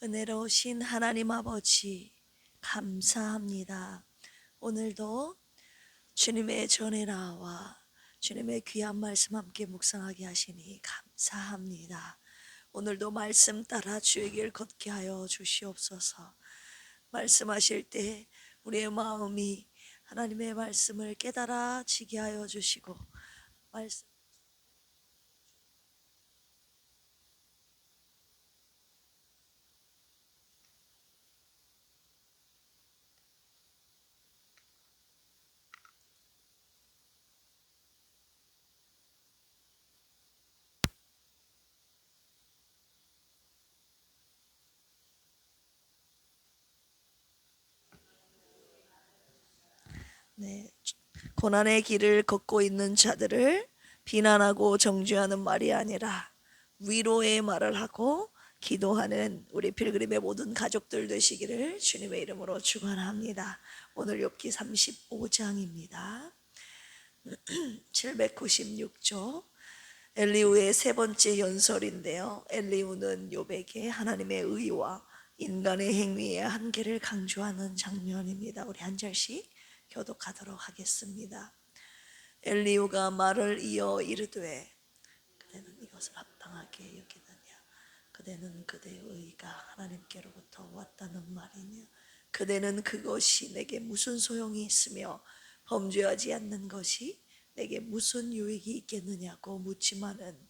은혜로우신 하나님 아버지, 감사합니다. 오늘도 주님의 전에 나와 주님의 귀한 말씀 함께 묵상하게 하시니 감사합니다. 오늘도 말씀 따라 주의 길 걷게 하여 주시옵소서. 말씀하실 때 우리의 마음이 하나님의 말씀을 깨달아지게 하여 주시고, 말씀 네, 고난의 길을 걷고 있는 자들을 비난하고 정죄하는 말이 아니라 위로의 말을 하고 기도하는 우리 필그림의 모든 가족들 되시기를 주님의 이름으로 축원합니다. 오늘 욥기 35장입니다. 796조 엘리후의 세 번째 연설인데요. 엘리후는 욥에게 하나님의 의와 인간의 행위의 한계를 강조하는 장면입니다. 우리 한 절씩 교독하도록 하겠습니다. 엘리후가 말을 이어 이르되 그대는 이것을 합당하게 여기느냐? 그대는 그대의 의가 하나님께로부터 왔다는 말이냐? 그대는 그것이 내게 무슨 소용이 있으며 범죄하지 않는 것이 내게 무슨 유익이 있겠느냐고 묻지만은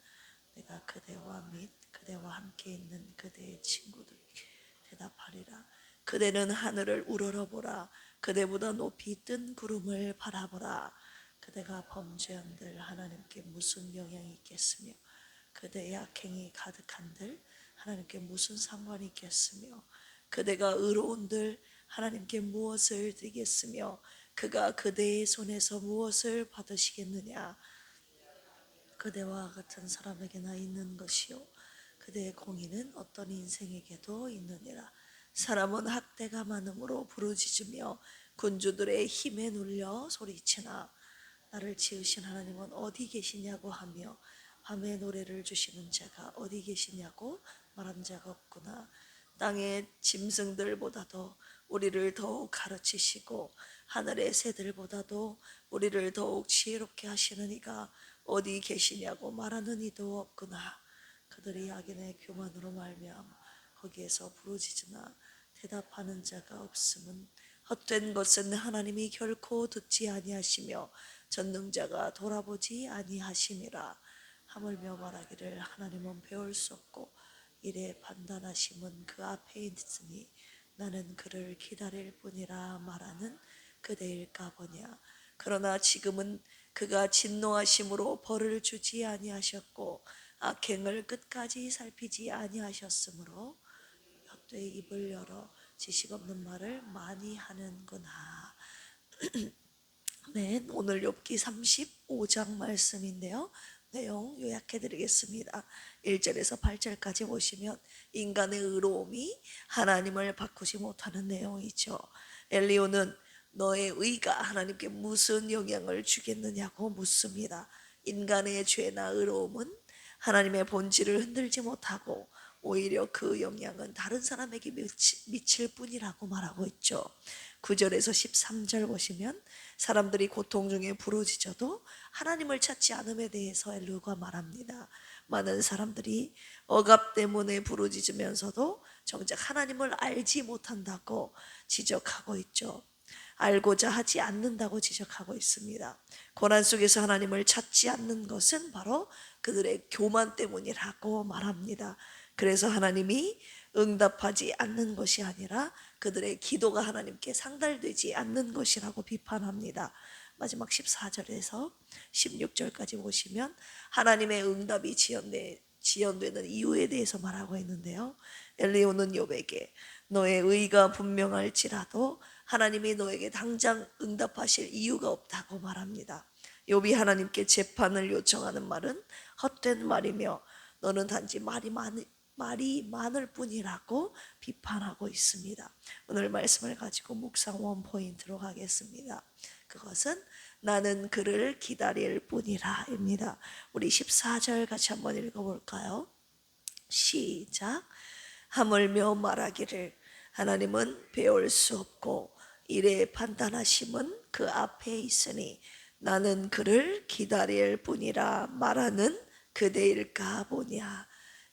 내가 그대와 및 그대와 함께 있는 그대의 친구들에게 대답하리라. 그대는 하늘을 우러러보라. 그대보다 높이 뜬 구름을 바라보라. 그대가 범죄한들 하나님께 무슨 영향이 있겠으며 그대의 악행이 가득한들 하나님께 무슨 상관이 있겠으며 그대가 의로운들 하나님께 무엇을 드리겠으며 그가 그대의 손에서 무엇을 받으시겠느냐? 그대와 같은 사람에게나 있는 것이요 그대의 공의는 어떤 인생에게도 있느니라. 사람은 학대가 많음으로 부르짖으며 군주들의 힘에 눌려 소리치나 나를 지으신 하나님은 어디 계시냐고 하며 밤에 노래를 주시는 자가 어디 계시냐고 말한 자가 없구나. 땅의 짐승들보다도 우리를 더욱 가르치시고 하늘의 새들보다도 우리를 더욱 지혜롭게 하시는 이가 어디 계시냐고 말하는 이도 없구나. 그들이 악인의 교만으로 말미암아 거기에서 부르짖으나 대답하는 자가 없음은 헛된 것은 하나님이 결코 듣지 아니하시며 전능자가 돌아보지 아니하심이라. 하물며 말하기를 하나님은 배울 수 없고 이래 판단하심은 그 앞에 있으니 나는 그를 기다릴 뿐이라 말하는 그대일까 보냐. 그러나 지금은 그가 진노하심으로 벌을 주지 아니하셨고 악행을 끝까지 살피지 아니하셨으므로 헛되이 입을 열어 지식 없는 말을 많이 하는구나. 네, 오늘 욥기 35장 말씀인데요. 내용 요약해 드리겠습니다. 1절에서 8절까지 보시면 인간의 의로움이 하나님을 바꾸지 못하는 내용이죠. 엘리오는 너의 의가 하나님께 무슨 영향을 주겠느냐고 묻습니다. 인간의 죄나 의로움은 하나님의 본질을 흔들지 못하고 오히려 그 영향은 다른 사람에게 미칠 뿐이라고 말하고 있죠. 9절에서 13절 보시면 사람들이 고통 중에 부르짖어도 하나님을 찾지 않음에 대해서 엘루가 말합니다. 많은 사람들이 억압 때문에 부르짖으면서도 정작 하나님을 알지 못한다고 지적하고 있죠. 알고자 하지 않는다고 지적하고 있습니다. 고난 속에서 하나님을 찾지 않는 것은 바로 그들의 교만 때문이라고 말합니다. 그래서 하나님이 응답하지 않는 것이 아니라 그들의 기도가 하나님께 상달되지 않는 것이라고 비판합니다. 마지막 14절에서 16절까지 보시면 하나님의 응답이 지연되는 이유에 대해서 말하고 있는데요. 엘리오는 욥에게 너의 의가 분명할지라도 하나님이 너에게 당장 응답하실 이유가 없다고 말합니다. 욥이 하나님께 재판을 요청하는 말은 헛된 말이며 너는 단지 말이 많을 뿐이라고 비판하고 있습니다. 오늘 말씀을 가지고 묵상 원 포인트로 가겠습니다. 그것은 나는 그를 기다릴 뿐이라입니다. 우리 14절 같이 한번 읽어볼까요? 시작. 하물며 말하기를 하나님은 배울 수 없고 이래 판단하심은 그 앞에 있으니 나는 그를 기다릴 뿐이라 말하는 그대일까 보냐.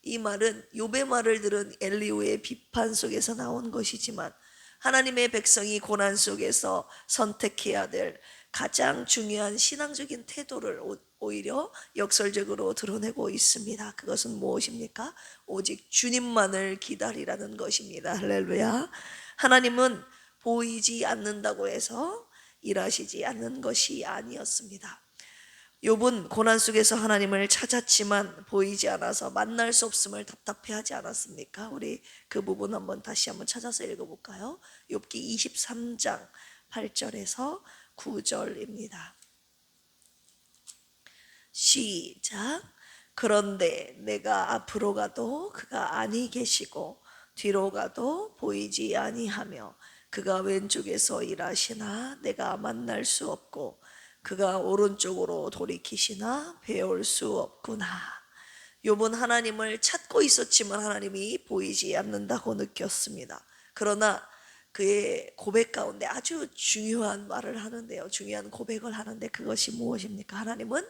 이 말은 욥의 말을 들은 엘리후의 비판 속에서 나온 것이지만 하나님의 백성이 고난 속에서 선택해야 될 가장 중요한 신앙적인 태도를 오히려 역설적으로 드러내고 있습니다. 그것은 무엇입니까? 오직 주님만을 기다리라는 것입니다. 할렐루야. 하나님은 보이지 않는다고 해서 일하시지 않는 것이 아니었습니다. 욥은 고난 속에서 하나님을 찾았지만 보이지 않아서 만날 수 없음을 답답해하지 않았습니까? 우리 그 부분 다시 한번 찾아서 읽어볼까요? 욥기 23장 8절에서 9절입니다. 시작. 그런데 내가 앞으로 가도 그가 아니 계시고 뒤로 가도 보이지 아니하며 그가 왼쪽에서 일하시나 내가 만날 수 없고 그가 오른쪽으로 돌이키시나 배울 수 없구나. 욥은 하나님을 찾고 있었지만 하나님이 보이지 않는다고 느꼈습니다. 그러나 그의 고백 가운데 아주 중요한 말을 하는데요. 중요한 고백을 하는데 그것이 무엇입니까? 하나님은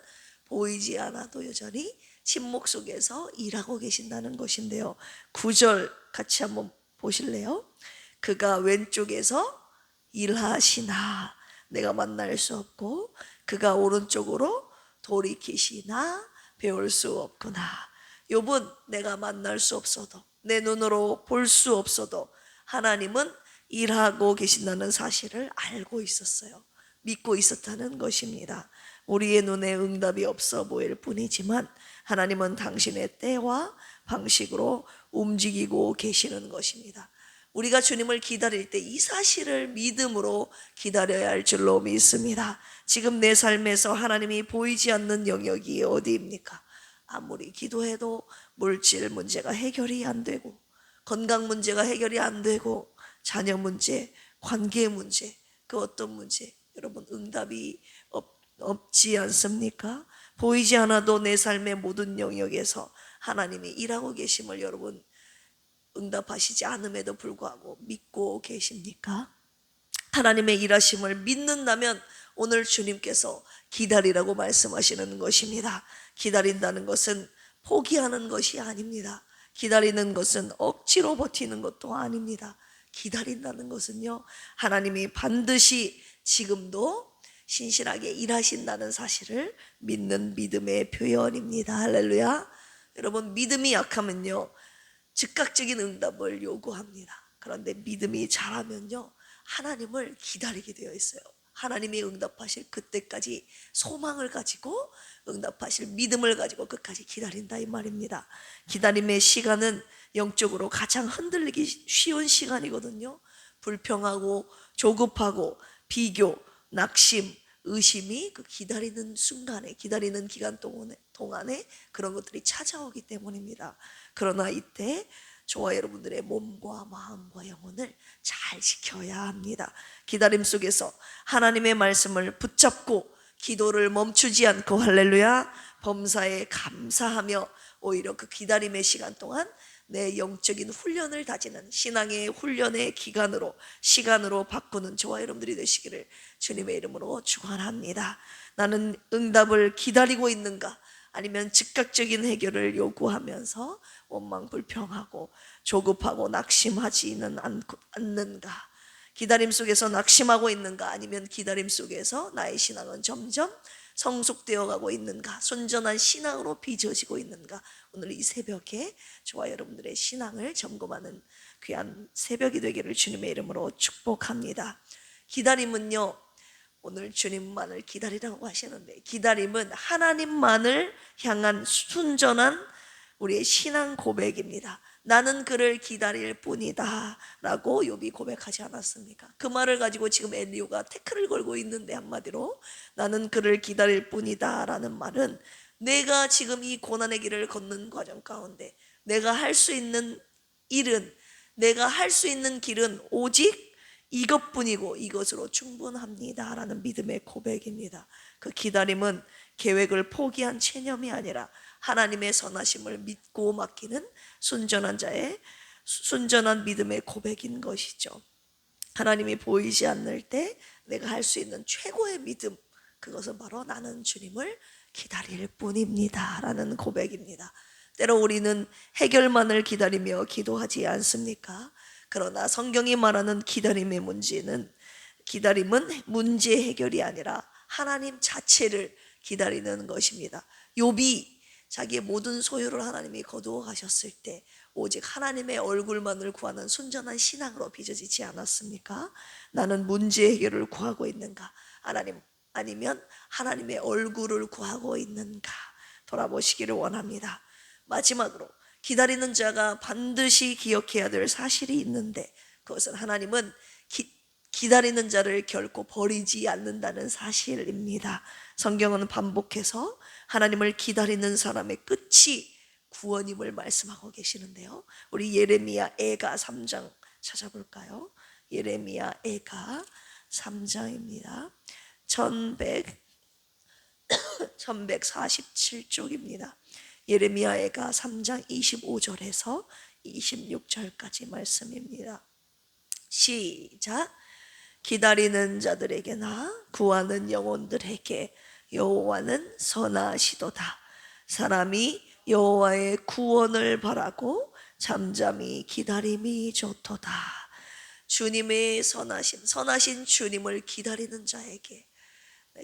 보이지 않아도 여전히 침묵 속에서 일하고 계신다는 것인데요. 9절 같이 한번 보실래요? 그가 왼쪽에서 일하시나 내가 만날 수 없고 그가 오른쪽으로 돌이키시나 배울 수 없구나. 욥은 내가 만날 수 없어도 내 눈으로 볼 수 없어도 하나님은 일하고 계신다는 사실을 알고 있었어요. 믿고 있었다는 것입니다. 우리의 눈에 응답이 없어 보일 뿐이지만 하나님은 당신의 때와 방식으로 움직이고 계시는 것입니다. 우리가 주님을 기다릴 때 이 사실을 믿음으로 기다려야 할 줄로 믿습니다. 지금 내 삶에서 하나님이 보이지 않는 영역이 어디입니까? 아무리 기도해도 물질 문제가 해결이 안 되고 건강 문제가 해결이 안 되고 자녀 문제, 관계 문제, 그 어떤 문제 여러분 응답이 없지 않습니까? 보이지 않아도 내 삶의 모든 영역에서 하나님이 일하고 계심을 여러분 응답하시지 않음에도 불구하고 믿고 계십니까? 하나님의 일하심을 믿는다면 오늘 주님께서 기다리라고 말씀하시는 것입니다. 기다린다는 것은 포기하는 것이 아닙니다. 기다리는 것은 억지로 버티는 것도 아닙니다. 기다린다는 것은요, 하나님이 반드시 지금도 신실하게 일하신다는 사실을 믿는 믿음의 표현입니다. 할렐루야. 여러분, 믿음이 약하면요 즉각적인 응답을 요구합니다. 그런데 믿음이 잘하면요 하나님을 기다리게 되어 있어요. 하나님이 응답하실 그때까지 소망을 가지고 응답하실 믿음을 가지고 끝까지 기다린다 이 말입니다. 기다림의 시간은 영적으로 가장 흔들리기 쉬운 시간이거든요. 불평하고 조급하고 비교, 낙심, 의심이 그 기다리는 순간에 기다리는 기간 동안에 그런 것들이 찾아오기 때문입니다. 그러나 이때 저와 여러분들의 몸과 마음과 영혼을 잘 지켜야 합니다. 기다림 속에서 하나님의 말씀을 붙잡고 기도를 멈추지 않고 할렐루야 범사에 감사하며 오히려 그 기다림의 시간 동안 내 영적인 훈련을 다지는 신앙의 훈련의 시간으로 바꾸는 저와 여러분들이 되시기를 주님의 이름으로 축원합니다. 나는 응답을 기다리고 있는가? 아니면 즉각적인 해결을 요구하면서 원망 불평하고 조급하고 낙심하지는 않는가? 기다림 속에서 낙심하고 있는가? 아니면 기다림 속에서 나의 신앙은 점점 성숙되어 가고 있는가? 순전한 신앙으로 빚어지고 있는가? 오늘 이 새벽에 저와 여러분들의 신앙을 점검하는 귀한 새벽이 되기를 주님의 이름으로 축복합니다. 기다림은요, 오늘 주님만을 기다리라고 하시는데 기다림은 하나님만을 향한 순전한 우리의 신앙 고백입니다. 나는 그를 기다릴 뿐이다 라고 욥이 고백하지 않았습니까? 그 말을 가지고 지금 엘리후가 태클을 걸고 있는데 한마디로 나는 그를 기다릴 뿐이다 라는 말은 내가 지금 이 고난의 길을 걷는 과정 가운데 내가 할 수 있는 일은 내가 할 수 있는 길은 오직 이것뿐이고 이것으로 충분합니다 라는 믿음의 고백입니다. 그 기다림은 계획을 포기한 체념이 아니라 하나님의 선하심을 믿고 맡기는 순전한 자의 순전한 믿음의 고백인 것이죠. 하나님이 보이지 않을 때 내가 할 수 있는 최고의 믿음, 그것은 바로 나는 주님을 기다릴 뿐입니다 라는 고백입니다. 때로 우리는 해결만을 기다리며 기도하지 않습니까? 그러나 성경이 말하는 기다림은 문제 해결이 아니라 하나님 자체를 기다리는 것입니다. 욥이 자기의 모든 소유를 하나님이 거두어 가셨을 때 오직 하나님의 얼굴만을 구하는 순전한 신앙으로 빚어지지 않았습니까? 나는 문제 해결을 구하고 있는가? 아니면 하나님의 얼굴을 구하고 있는가? 돌아보시기를 원합니다. 마지막으로 기다리는 자가 반드시 기억해야 될 사실이 있는데, 그것은 하나님은 기다리는 자를 결코 버리지 않는다는 사실입니다. 성경은 반복해서 하나님을 기다리는 사람의 끝이 구원임을 말씀하고 계시는데요. 우리 예레미야 애가 3장 찾아볼까요? 예레미야 애가 3장입니다. 1147쪽입니다. 예레미야 애가 3장 25절에서 26절까지 말씀입니다. 시작. 기다리는 자들에게나 구하는 영혼들에게 여호와는 선하시도다. 사람이 여호와의 구원을 바라고 잠잠히 기다림이 좋도다. 주님의 선하신 주님을 기다리는 자에게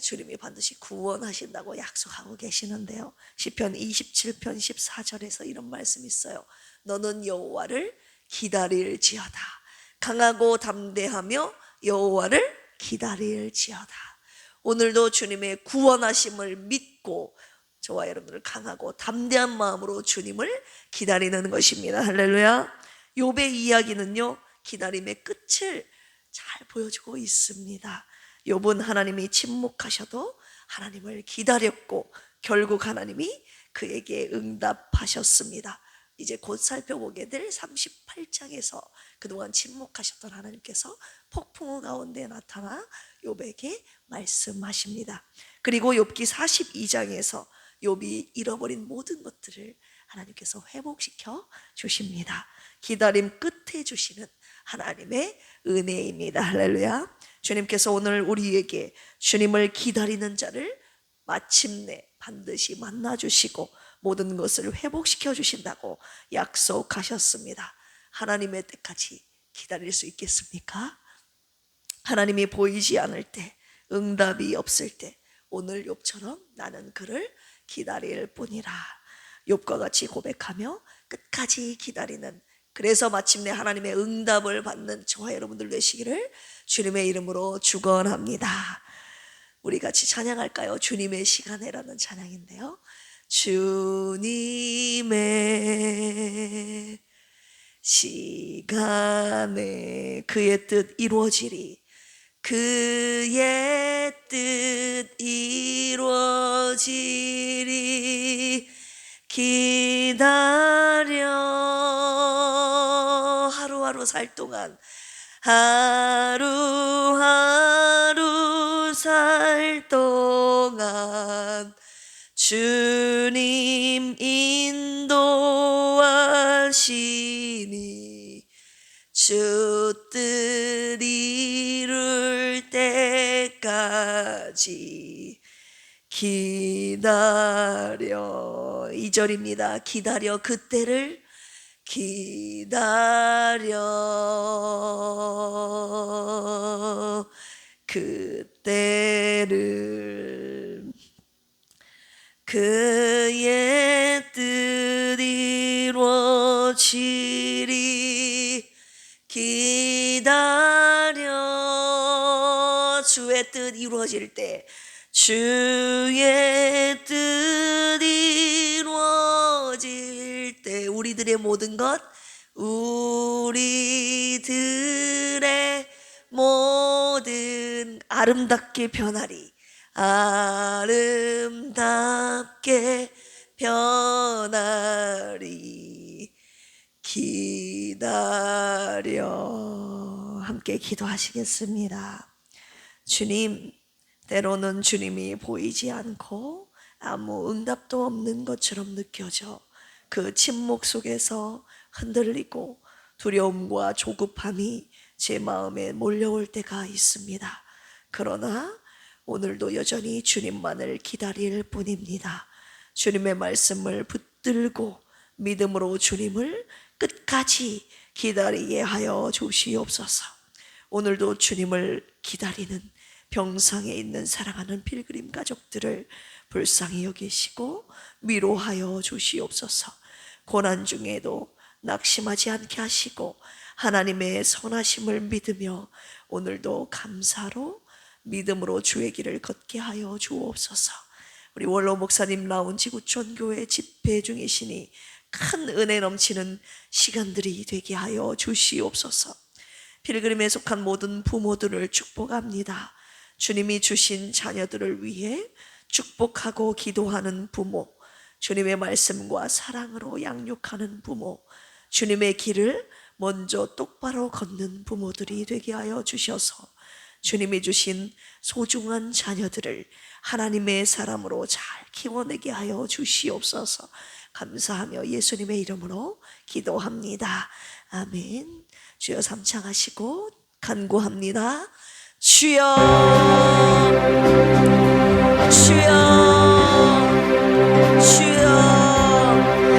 주님이 반드시 구원하신다고 약속하고 계시는데요. 시편 27편 14절에서 이런 말씀이 있어요. 너는 여호와를 기다릴지어다. 강하고 담대하며 여호와를 기다릴지어다. 오늘도 주님의 구원하심을 믿고 저와 여러분들 강하고 담대한 마음으로 주님을 기다리는 것입니다. 할렐루야. 욥의 이야기는요, 기다림의 끝을 잘 보여주고 있습니다. 욥은 하나님이 침묵하셔도 하나님을 기다렸고 결국 하나님이 그에게 응답하셨습니다. 이제 곧 살펴보게 될 38장에서 그동안 침묵하셨던 하나님께서 폭풍우 가운데 나타나 욥에게 말씀하십니다. 그리고 욥기 42장에서 욥이 잃어버린 모든 것들을 하나님께서 회복시켜 주십니다. 기다림 끝에 주시는 하나님의 은혜입니다. 할렐루야. 주님께서 오늘 우리에게 주님을 기다리는 자를 마침내 반드시 만나주시고 모든 것을 회복시켜 주신다고 약속하셨습니다. 하나님의 때까지 기다릴 수 있겠습니까? 하나님이 보이지 않을 때, 응답이 없을 때 오늘 욥처럼 나는 그를 기다릴 뿐이라 욥과 같이 고백하며 끝까지 기다리는, 그래서 마침내 하나님의 응답을 받는 저와 여러분들 되시기를 주님의 이름으로 축원합니다. 우리 같이 찬양할까요? 주님의 시간에라는 찬양인데요. 주님의 시간에 그의 뜻 이루어지리. 그의 뜻 이루어지리. 기다려. 하루하루 살 동안, 하루하루 살 동안 주님 인도하시니 주 뜻 이룰 때까지 기다려. 2절입니다. 기다려. 그때를 기다려. 그때를 그의 뜻 이루어지리. 기다려. 주의 뜻 이루어질 때, 주의 뜻 이루어질 때 우리들의 모든 것, 우리들의 모든 아름답게 변하리. 아름답게 변하리. 기다려. 함께 기도하시겠습니다. 주님, 때로는 주님이 보이지 않고 아무 응답도 없는 것처럼 느껴져 그 침묵 속에서 흔들리고 두려움과 조급함이 제 마음에 몰려올 때가 있습니다. 그러나 오늘도 여전히 주님만을 기다릴 뿐입니다. 주님의 말씀을 붙들고 믿음으로 주님을 끝까지 기다리게 하여 주시옵소서. 오늘도 주님을 기다리는 병상에 있는 사랑하는 필그림 가족들을 불쌍히 여기시고 위로하여 주시옵소서. 고난 중에도 낙심하지 않게 하시고 하나님의 선하심을 믿으며 오늘도 감사로 믿음으로 주의 길을 걷게 하여 주옵소서. 우리 원로 목사님 라운지 구촌교회 집회 중이시니 큰 은혜 넘치는 시간들이 되게 하여 주시옵소서. 필그림에 속한 모든 부모들을 축복합니다. 주님이 주신 자녀들을 위해 축복하고 기도하는 부모, 주님의 말씀과 사랑으로 양육하는 부모, 주님의 길을 먼저 똑바로 걷는 부모들이 되게 하여 주셔서 주님이 주신 소중한 자녀들을 하나님의 사람으로 잘 키워내게 하여 주시옵소서. 감사하며 예수님의 이름으로 기도합니다. 아멘. 주여 삼창하시고 간구합니다. 주여, 주여, 주여.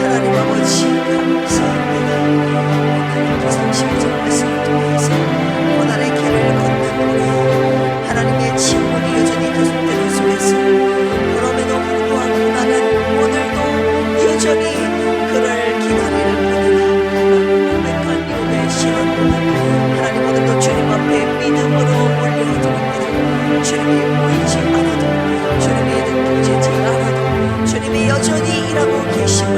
하나님 아버지 감사합니다. 오늘 35절 말씀을 통해서 고난의 길을 걷는 우리 하나님의 친분이 여전히 계속되는 속에서 그럼에도 불구하고 나는 오늘도 여전히 그를 기다리는 분이다. 고백한 욥의 신앙 고백, 하나님 오늘도 주님 앞에 믿음으로 올려드립니다. 주님이 보이지 않아도, 주님이 느껴지지 않아도 주님이 여전히 일하고 계심을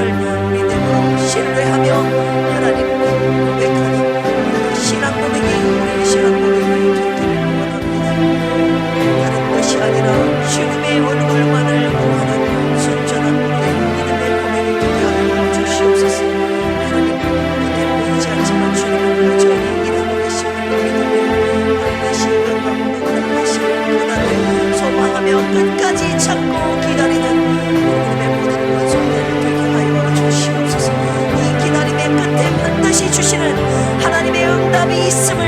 믿음으로 신뢰하며 하나님을 고백하는 신앙 고백이 우리의 신앙 고백이 되기를 원합니다. 다른 것이 아니라 주님의 얼굴만을 구하는 순전한 우리의 믿음의 고백이 되게 하여 주시옵소서. 하나님 곁에 보이지 않지만 주님은 여전히 일하고 계심을 믿으며 반드시 응답하실 그날을 소망하며 끝까지 찾고 기다리는 우리의 모든 원수들 되게 하여 주시옵소서. 이 기다림의 끝에 반드시 주시는 하나님의 응답이 있음을